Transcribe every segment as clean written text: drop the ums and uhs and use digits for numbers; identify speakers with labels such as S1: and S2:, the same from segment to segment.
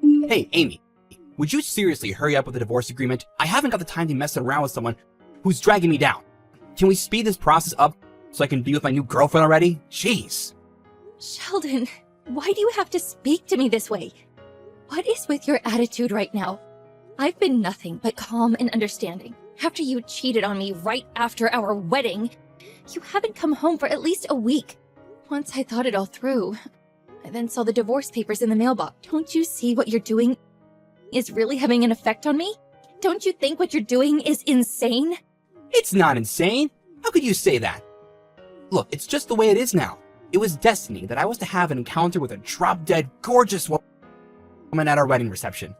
S1: Hey, Amy, would you seriously hurry up with the divorce agreement? I haven't got the time to be messing around with someone who's dragging me down. Can we speed this process up so I can be with my new girlfriend already? Jeez.
S2: Sheldon, why do you have to speak to me this way? What is with your attitude right now? I've been nothing but calm and understanding. After you cheated on me right after our wedding, you haven't come home for at least a week. Once I thought it all through, I then saw the divorce papers in the mailbox. Don't you see what you're doing is really having an effect on me? Don't you think what you're doing is insane?
S1: It's not insane. How could you say that? Look, it's just the way it is now. It was destiny that I was to have an encounter with a drop-dead gorgeous woman at our wedding reception.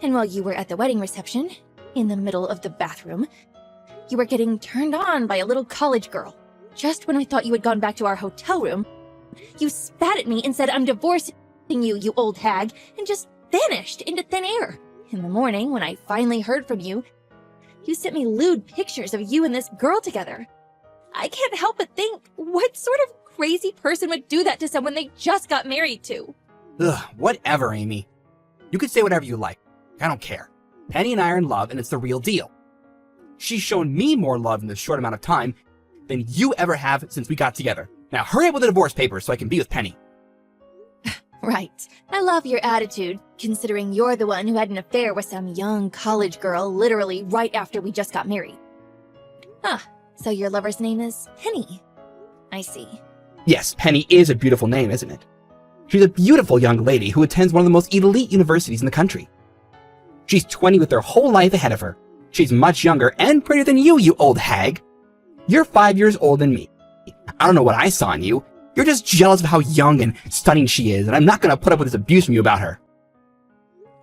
S2: And while you were at the wedding reception, in the middle of the bathroom, you were getting turned on by a little college girl. Just when I thought you had gone back to our hotel room, you spat at me and said, "I'm divorcing you, you old hag," and just vanished into thin air. In the morning, when I finally heard from you, you sent me lewd pictures of you and this girl together. I can't help but think, what sort of crazy person would do that to someone they just got married to?
S1: Ugh, whatever, Amy. You could say whatever you like. I don't care. Penny and I are in love, and it's the real deal. She's shown me more love in this short amount of time than you ever have since we got together. Now hurry up with the divorce papers so I can be with Penny.
S2: Right. I love your attitude, considering you're the one who had an affair with some young college girl literally right after we just got married. Ah, so your lover's name is Penny. I see.
S1: Yes, Penny is a beautiful name, isn't it? She's a beautiful young lady who attends one of the most elite universities in the country. She's 20 with her whole life ahead of her. She's much younger and prettier than you old hag. You're 5 years older than me. I don't know what I saw in you. You're just jealous of how young and stunning she is, and I'm not going to put up with this abuse from you about her.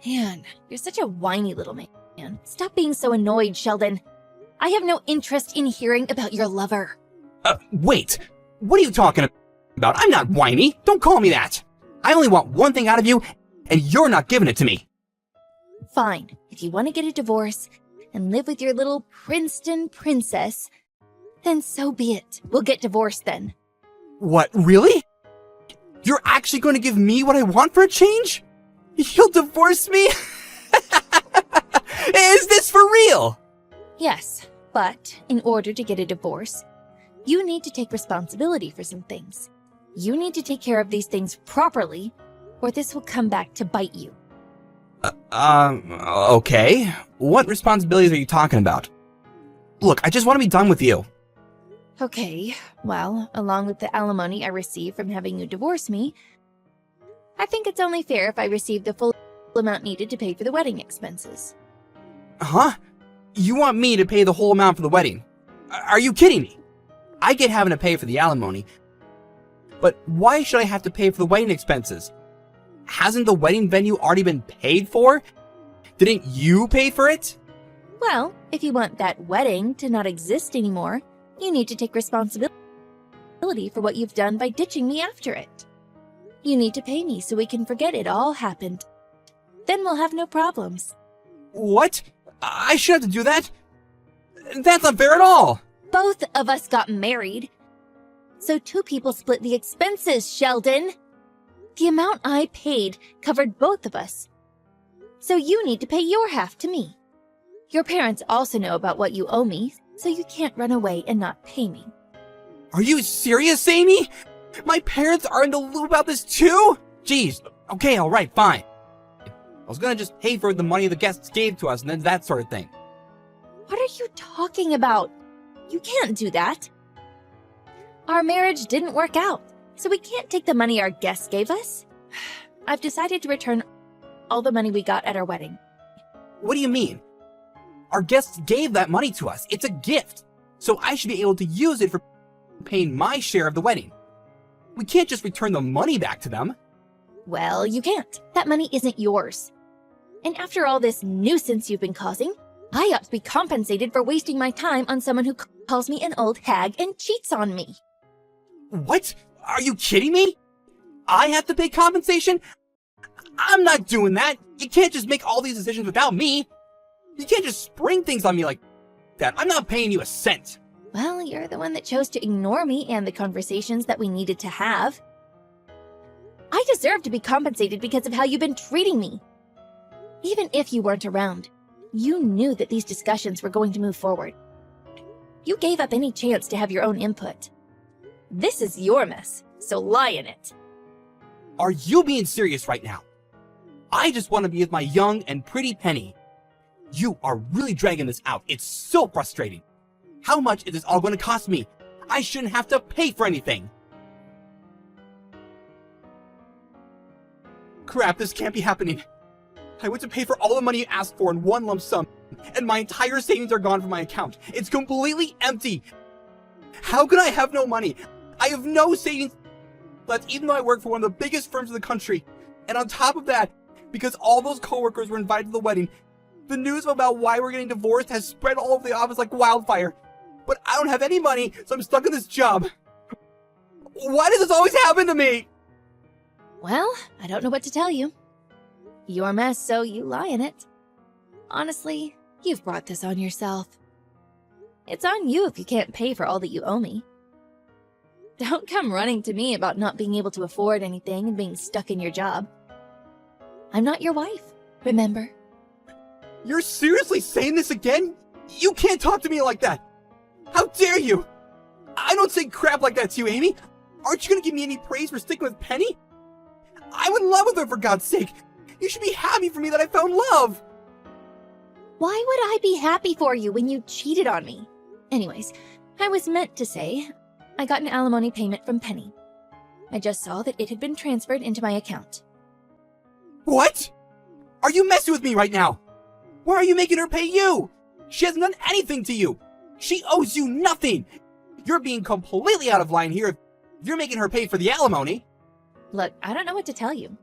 S2: Man, you're such a whiny little man. Stop being so annoyed, Sheldon. I have no interest in hearing about your lover.
S1: Wait. What are you talking about? I'm not whiny. Don't call me that. I only want one thing out of you, and you're not giving it to me.
S2: Fine. If you want to get a divorce and live with your little Princeton princess, then so be it. We'll get divorced then.
S1: What, really? You're actually going to give me what I want for a change? You'll divorce me? Is this for real?
S2: Yes, but in order to get a divorce, you need to take responsibility for some things. You need to take care of these things properly, or this will come back to bite you.
S1: Okay. What responsibilities are you talking about? Look, I just want to be done with you.
S2: Okay, well, along with the alimony I receive from having you divorce me, I think it's only fair if I receive the full amount needed to pay for the wedding expenses.
S1: Huh? You want me to pay the whole amount for the wedding? Are you kidding me? I get having to pay for the alimony, but why should I have to pay for the wedding expenses? Hasn't the wedding venue already been paid for? Didn't you pay for it?
S2: Well, if you want that wedding to not exist anymore, you need to take responsibility for what you've done by ditching me after it. You need to pay me so we can forget it all happened. Then we'll have no problems.
S1: What? I should have to do that? That's not fair at all.
S2: Both of us got married. So two people split the expenses, Sheldon. The amount I paid covered both of us. So you need to pay your half to me. Your parents also know about what you owe me, so you can't run away and not pay me.
S1: Are you serious, Amy? My parents are in the loop about this too? Jeez. Okay, alright, fine. I was gonna just pay for the money the guests gave to us and then that sort of thing.
S2: What are you talking about? You can't do that. Our marriage didn't work out, so we can't take the money our guests gave us. I've decided to return all the money we got at our wedding.
S1: What do you mean? Our guests gave that money to us. It's a gift. So I should be able to use it for paying my share of the wedding. We can't just return the money back to them.
S2: Well, you can't. That money isn't yours. And after all this nuisance you've been causing, I ought to be compensated for wasting my time on someone who calls me an old hag and cheats on me.
S1: What? Are you kidding me? I have to pay compensation? I'm not doing that. You can't just make all these decisions without me. You can't just spring things on me like that. I'm not paying you a cent.
S2: Well, you're the one that chose to ignore me and the conversations that we needed to have. I deserve to be compensated because of how you've been treating me. Even if you weren't around, you knew that these discussions were going to move forward. You gave up any chance to have your own input. This is your mess, so lie in it.
S1: Are you being serious right now? I just want to be with my young and pretty Penny. You are really dragging this out. It's so frustrating. How much is this all going to cost me? I shouldn't have to pay for anything. Crap, this can't be happening. I went to pay for all the money you asked for in one lump sum, and my entire savings are gone from my account. It's completely empty. How can I have no money? I have no savings left, even though I work for one of the biggest firms in the country. And on top of that, because all those coworkers were invited to the wedding, the news about why we're getting divorced has spread all over the office like wildfire. But I don't have any money, so I'm stuck in this job. Why does this always happen to me?
S2: Well, I don't know what to tell you. Your mess, so you lie in it. Honestly, you've brought this on yourself. It's on you if you can't pay for all that you owe me. Don't come running to me about not being able to afford anything and being stuck in your job. I'm not your wife, remember?
S1: You're seriously saying this again? You can't talk to me like that. How dare you? I don't say crap like that to you, Amy. Aren't you gonna give me any praise for sticking with Penny? I'm in love with her, for God's sake. You should be happy for me that I found love.
S2: Why would I be happy for you when you cheated on me? Anyways, I was meant to say, I got an alimony payment from Penny. I just saw that it had been transferred into my account.
S1: What? Are you messing with me right now? Why are you making her pay you? She hasn't done anything to you. She owes you nothing. You're being completely out of line here if you're making her pay for the alimony.
S2: Look, I don't know what to tell you.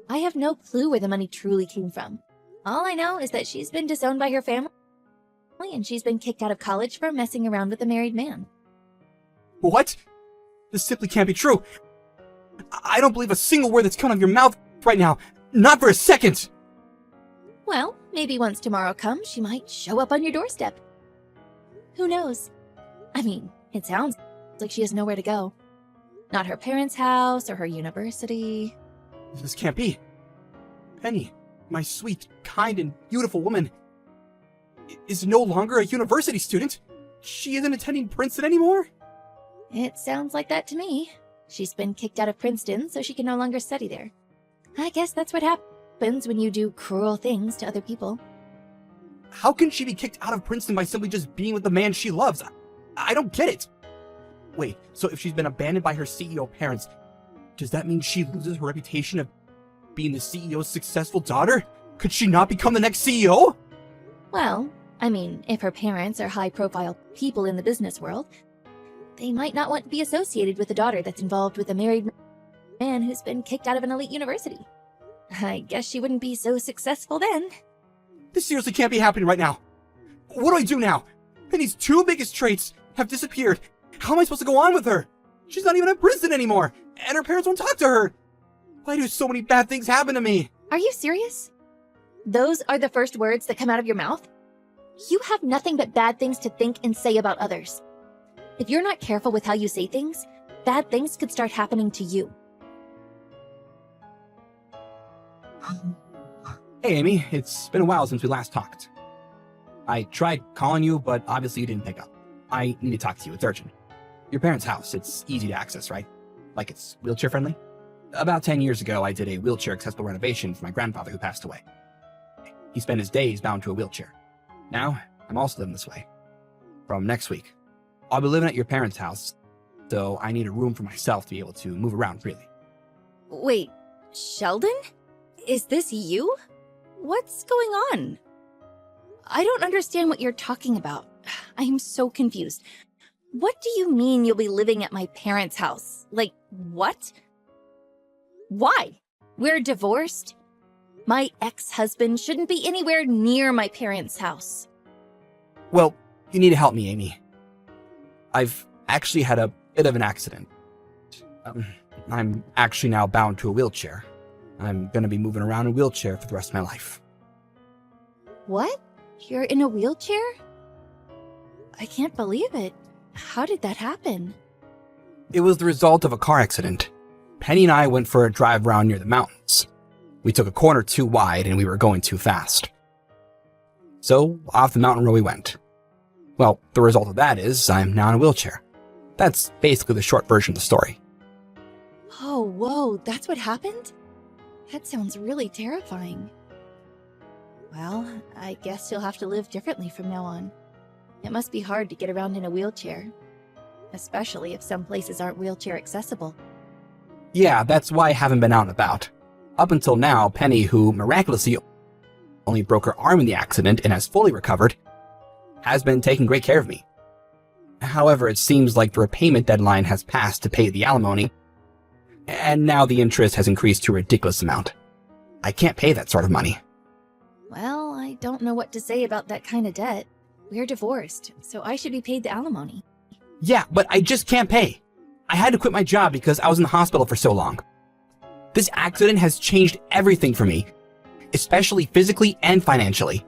S2: I have no clue where the money truly came from. All I know is that she's been disowned by her family and she's been kicked out of college for messing around with a married man.
S1: What? This simply can't be true. I don't believe a single word that's coming out of your mouth right now. Not for a second.
S2: Well, maybe once tomorrow comes, she might show up on your doorstep. Who knows? I mean, it sounds like she has nowhere to go. Not her parents' house or her university.
S1: This can't be. Penny, my sweet, kind, and beautiful woman, is no longer a university student. She isn't attending Princeton anymore?
S2: It sounds like that to me. She's been kicked out of Princeton, so she can no longer study there. I guess that's what happens when you do cruel things to other people.
S1: How can she be kicked out of Princeton by simply just being with the man she loves? I don't get it. Wait, so if she's been abandoned by her CEO parents, does that mean she loses her reputation of being the CEO's successful daughter? Could she not become the next CEO?
S2: Well, I mean, if her parents are high-profile people in the business world, they might not want to be associated with a daughter that's involved with a married man who's been kicked out of an elite university. I guess she wouldn't be so successful then.
S1: This seriously can't be happening right now. What do I do now? Penny's two biggest traits have disappeared. How am I supposed to go on with her? She's not even at Princeton anymore, and her parents won't talk to her. Why do so many bad things happen to me?
S2: Are you serious? Those are the first words that come out of your mouth? You have nothing but bad things to think and say about others. If you're not careful with how you say things, bad things could start happening to you.
S1: Hey, Amy, it's been a while since we last talked. I tried calling you, but obviously you didn't pick up. I need to talk to you. It's urgent. Your parents' house, it's easy to access, right? Like it's wheelchair friendly? About 10 years ago, I did a wheelchair accessible renovation for my grandfather who passed away. He spent his days bound to a wheelchair. Now, I'm also living this way. From next week, I'll be living at your parents' house, so I need a room for myself to be able to move around freely.
S2: Wait, Sheldon? Is this you? What's going on? I don't understand what you're talking about. I am so confused. What do you mean you'll be living at my parents' house? Like, what? Why? We're divorced? My ex-husband shouldn't be anywhere near my parents' house.
S1: Well, you need to help me, Amy. I've actually had a bit of an accident. I'm actually now bound to a wheelchair. I'm gonna be moving around in a wheelchair for the rest of my life.
S2: What? You're in a wheelchair? I can't believe it. How did that happen?
S1: It was the result of a car accident. Penny and I went for a drive around near the mountains. We took a corner too wide and we were going too fast. So off the mountain road we went. Well, the result of that is I'm now in a wheelchair. That's basically the short version of the story.
S2: Oh, whoa, that's what happened? That sounds really terrifying. Well, I guess you'll have to live differently from now on. It must be hard to get around in a wheelchair, especially if some places aren't wheelchair accessible.
S1: Yeah, that's why I haven't been out and about. Up until now, Penny, who miraculously only broke her arm in the accident and has fully recovered, has been taking great care of me. However, it seems like the repayment deadline has passed to pay the alimony, and now the interest has increased to a ridiculous amount. I can't pay that sort of money.
S2: Well, I don't know what to say about that kind of debt. We're divorced, so I should be paid the alimony.
S1: Yeah, but I just can't pay. I had to quit my job because I was in the hospital for so long. This accident has changed everything for me, especially physically and financially.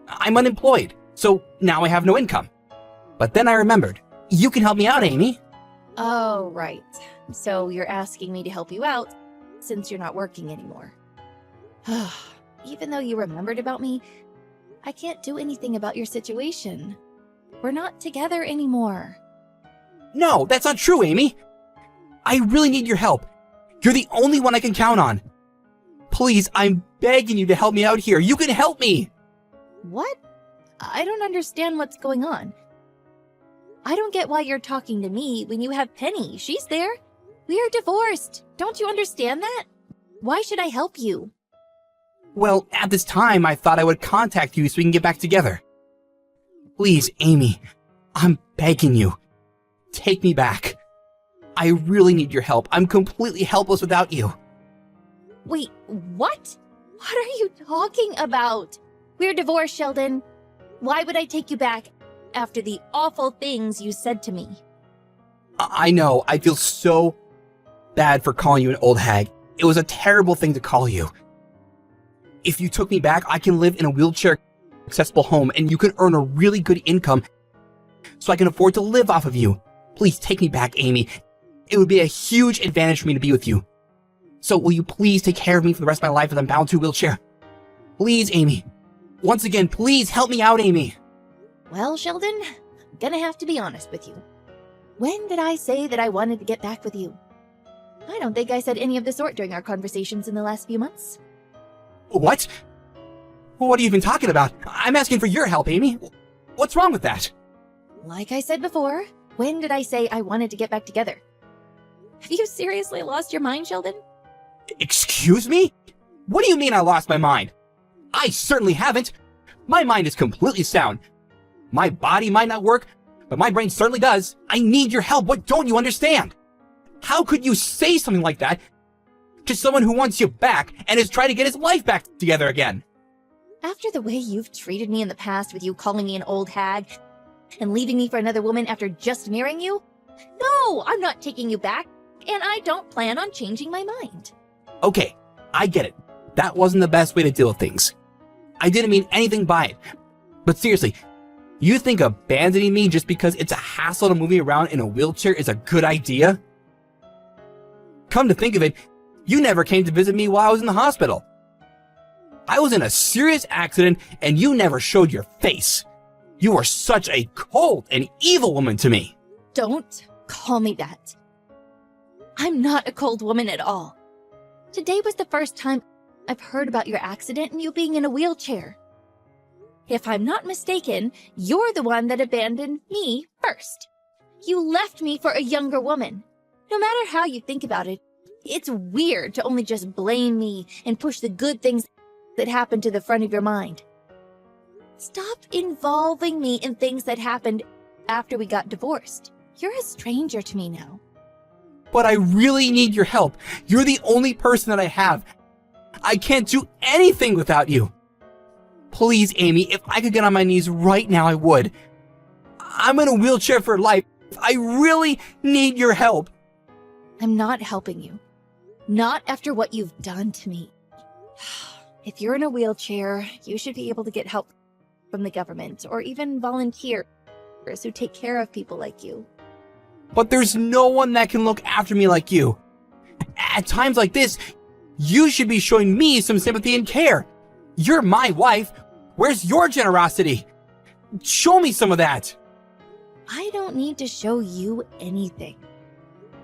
S1: I'm unemployed, so now I have no income. But then I remembered, you can help me out, Amy.
S2: Oh, right. So you're asking me to help you out since you're not working anymore. Even though you remembered about me, I can't do anything about your situation. We're not together anymore.
S1: No, that's not true, Amy. I really need your help. You're the only one I can count on. Please, I'm begging you to help me out here. You can help me.
S2: What? I don't understand what's going on. I don't get why you're talking to me when you have Penny. She's there. We are divorced. Don't you understand that? Why should I help you?
S1: Well, at this time, I thought I would contact you so we can get back together. Please, Amy, I'm begging you. Take me back. I really need your help. I'm completely helpless without you.
S2: Wait, what? What are you talking about? We're divorced, Sheldon. Why would I take you back after the awful things you said to me?
S1: I know. I feel so bad for calling you an old hag. It was a terrible thing to call you. If you took me back, I can live in a wheelchair-accessible home and you can earn a really good income so I can afford to live off of you. Please take me back, Amy. It would be a huge advantage for me to be with you. So will you please take care of me for the rest of my life as I'm bound to a wheelchair? Please, Amy. Once again, please help me out, Amy.
S2: Well, Sheldon, I'm gonna have to be honest with you. When did I say that I wanted to get back with you? I don't think I said any of the sort during our conversations in the last few months.
S1: What? What are you even talking about? I'm asking for your help, Amy. What's wrong with that?
S2: Like I said before, when did I say I wanted to get back together? Have you seriously lost your mind, Sheldon?
S1: Excuse me? What do you mean I lost my mind? I certainly haven't. My mind is completely sound. My body might not work, but my brain certainly does. I need your help. What don't you understand? How could you say something like that to someone who wants you back and is trying to get his life back together again?
S2: After the way you've treated me in the past with you calling me an old hag and leaving me for another woman after just marrying you? No, I'm not taking you back, and I don't plan on changing my mind.
S1: Okay, I get it. That wasn't the best way to deal with things. I didn't mean anything by it. But seriously, you think abandoning me just because it's a hassle to move me around in a wheelchair is a good idea? Come to think of it, you never came to visit me while I was in the hospital. I was in a serious accident and you never showed your face. You were such a cold and evil woman to me.
S2: Don't call me that. I'm not a cold woman at all. Today was the first time I've heard about your accident and you being in a wheelchair. If I'm not mistaken, you're the one that abandoned me first. You left me for a younger woman. No matter how you think about it, it's weird to only just blame me and push the good things that happened to the front of your mind. Stop involving me in things that happened after we got divorced. You're a stranger to me now.
S1: But I really need your help. You're the only person that I have. I can't do anything without you. Please, Amy, if I could get on my knees right now, I would. I'm in a wheelchair for life. I really need your help.
S2: I'm not helping you. Not after what you've done to me. If you're in a wheelchair, you should be able to get help from the government or even volunteers who take care of people like you.
S1: But there's no one that can look after me like you. At times like this, You should be showing me some sympathy and care. You're my wife. Where's your generosity? Show me some of that.
S2: I don't need to show you anything.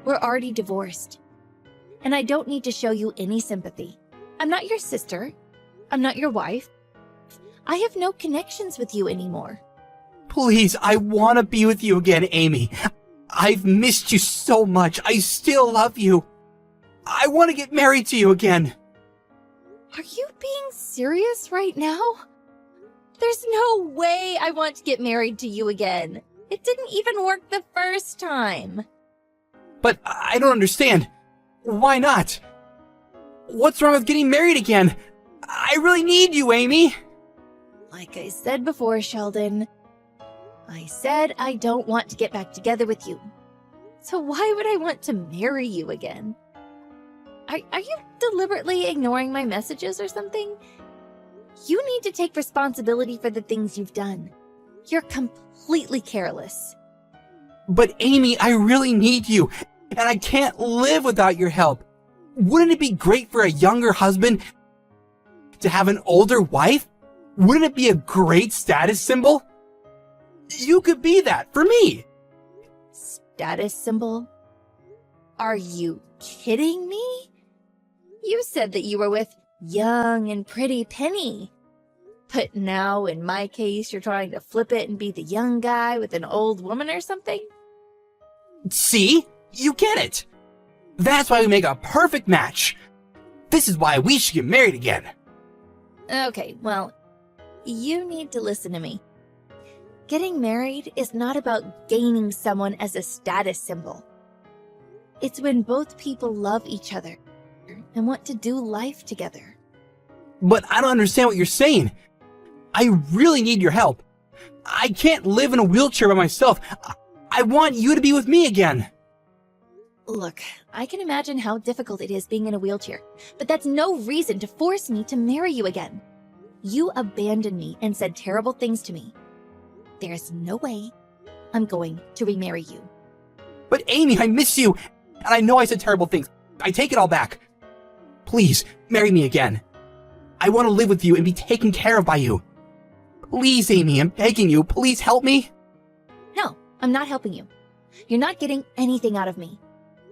S2: We're already divorced. And I don't need to show you any sympathy. I'm not your sister. I'm not your wife. I have no connections with you anymore.
S1: Please, I want to be with you again, Amy. I've missed you so much. I still love you. I want to get married to you again.
S2: Are you being serious right now? There's no way I want to get married to you again. It didn't even work the first time.
S1: But I don't understand. Why not? What's wrong with getting married again? I really need you, Amy.
S2: Like I said before, Sheldon, I said I don't want to get back together with you. So why would I want to marry you again? Are you deliberately ignoring my messages or something? You need to take responsibility for the things you've done. You're completely careless.
S1: But Amy, I really need you, and I can't live without your help. Wouldn't it be great for a younger husband to have an older wife? Wouldn't it be a great status symbol? You could be that for me.
S2: Status symbol? Are you kidding me? You said that you were with young and pretty Penny. But now, in my case, you're trying to flip it and be the young guy with an old woman or something?
S1: See? You get it. That's why we make a perfect match. This is why we should get married again.
S2: Okay, well, you need to listen to me. Getting married is not about gaining someone as a status symbol. It's when both people love each other and want to do life together.
S1: But I don't understand what you're saying. I really need your help. I can't live in a wheelchair by myself. I want you to be with me again.
S2: Look, I can imagine how difficult it is being in a wheelchair, but that's no reason to force me to marry you again. You abandoned me and said terrible things to me. There's no way I'm going to remarry you.
S1: But Amy, I miss you, and I know I said terrible things. I take it all back. Please, marry me again. I want to live with you and be taken care of by you. Please, Amy, I'm begging you, please help me.
S2: No, I'm not helping you. You're not getting anything out of me.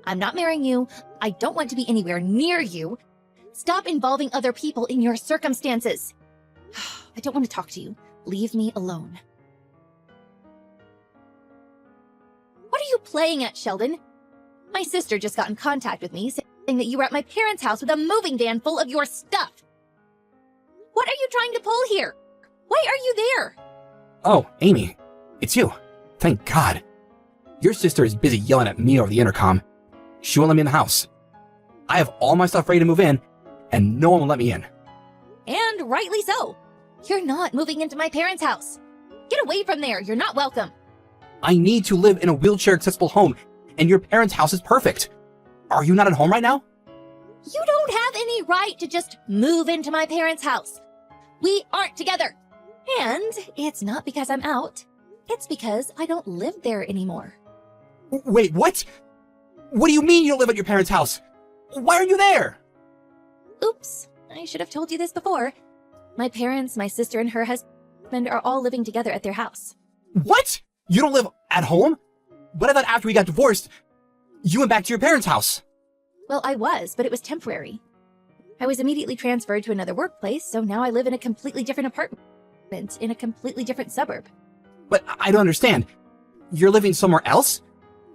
S2: I'm not marrying you. I don't want to be anywhere near you. Stop involving other people in your circumstances. I don't want to talk to you. Leave me alone. What are you playing at, Sheldon? My sister just got in contact with me saying that you were at my parents' house with a moving van full of your stuff. What are you trying to pull here? Why are you there?
S1: Oh, Amy, it's you. Thank God. Your sister is busy yelling at me over the intercom. She won't let me in the house. I have all my stuff ready to move in, and no one will let me in.
S2: And rightly so. You're not moving into my parents' house. Get away from there. You're not welcome.
S1: I need to live in a wheelchair-accessible home, and your parents' house is perfect. Are you not at home right now?
S2: You don't have any right to just move into my parents' house. We aren't together. And it's not because I'm out. It's because I don't live there anymore.
S1: Wait, what? What do you mean you don't live at your parents' house? Why are you there?
S2: Oops, I should have told you this before. My parents, my sister, and her husband are all living together at their house.
S1: What? You don't live at home? But I thought after we got divorced, you went back to your parents' house.
S2: Well, I was, but it was temporary. I was immediately transferred to another workplace, so now I live in a completely different apartment in a completely different suburb.
S1: But I don't understand. You're living somewhere else?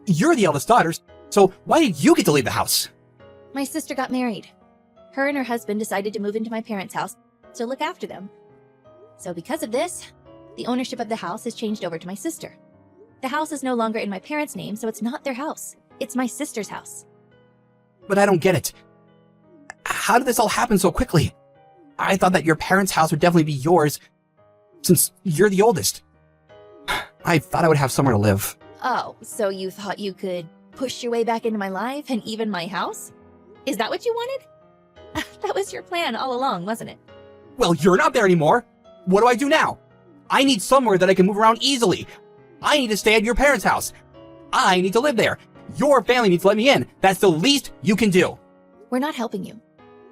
S1: You're the eldest daughter, so why did you get to leave the house?
S2: My sister got married. Her and her husband decided to move into my parents' house to look after them. So because of this, the ownership of the house has changed over to my sister. The house is no longer in my parents' name, so it's not their house. It's my sister's house.
S1: But I don't get it. How did this all happen so quickly? I thought that your parents' house would definitely be yours, since you're the oldest. I thought I would have somewhere to live.
S2: Oh, so you thought you could push your way back into my life and even my house? Is that what you wanted? That was your plan all along, wasn't it?
S1: Well, you're not there anymore. What do I do now? I need somewhere that I can move around easily. I need to stay at your parents' house. I need to live there. Your family needs to let me in. That's the least you can do.
S2: We're not helping you.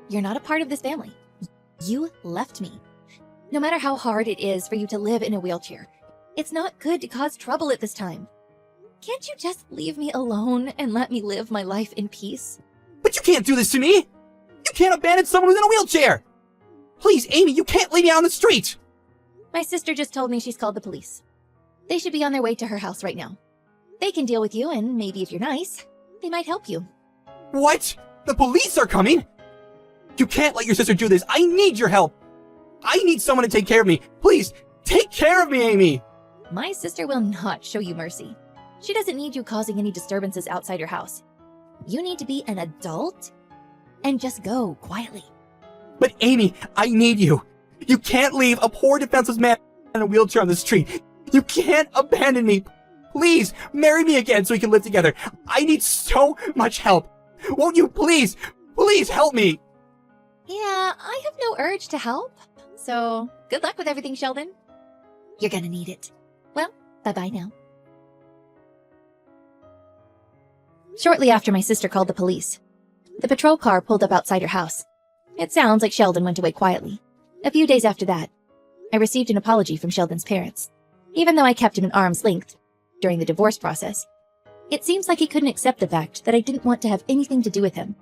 S2: You're not a part of this family. You left me. No matter how hard it is for you to live in a wheelchair, it's not good to cause trouble at this time. Can't you just leave me alone and let me live my life in peace?
S1: But you can't do this to me! You can't abandon someone who's in a wheelchair! Please, Amy, you can't leave me out on the street!
S2: My sister just told me she's called the police. They should be on their way to her house right now. They can deal with you, and maybe if you're nice, they might help you.
S1: What? The police are coming? You can't let your sister do this. I need your help. I need someone to take care of me. Please, take care of me, Amy.
S2: My sister will not show you mercy. She doesn't need you causing any disturbances outside her house. You need to be an adult and just go quietly.
S1: But Amy, I need you. You can't leave a poor defenseless man in a wheelchair on the street. You can't abandon me. Please, marry me again so we can live together. I need so much help. Won't you please help me?
S2: Yeah, I have no urge to help. So, good luck with everything, Sheldon. You're gonna need it. Well, bye-bye now. Shortly after my sister called the police, the patrol car pulled up outside her house. It sounds like Sheldon went away quietly. A few days after that, I received an apology from Sheldon's parents. Even though I kept him at arm's length during the divorce process, it seems like he couldn't accept the fact that I didn't want to have anything to do with him,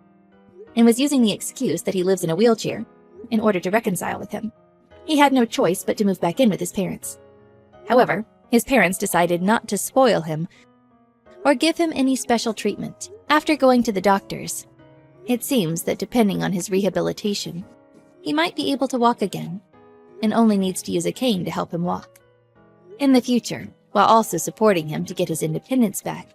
S2: and was using the excuse that he lives in a wheelchair in order to reconcile with him. He had no choice but to move back in with his parents. However, his parents decided not to spoil him or give him any special treatment. After going to the doctors, it seems that depending on his rehabilitation, he might be able to walk again, and only needs to use a cane to help him walk. In the future, while also supporting him to get his independence back,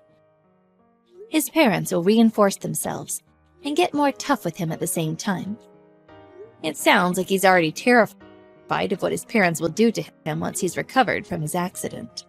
S2: his parents will reinforce themselves and get more tough with him at the same time. It sounds like he's already terrified of what his parents will do to him once he's recovered from his accident.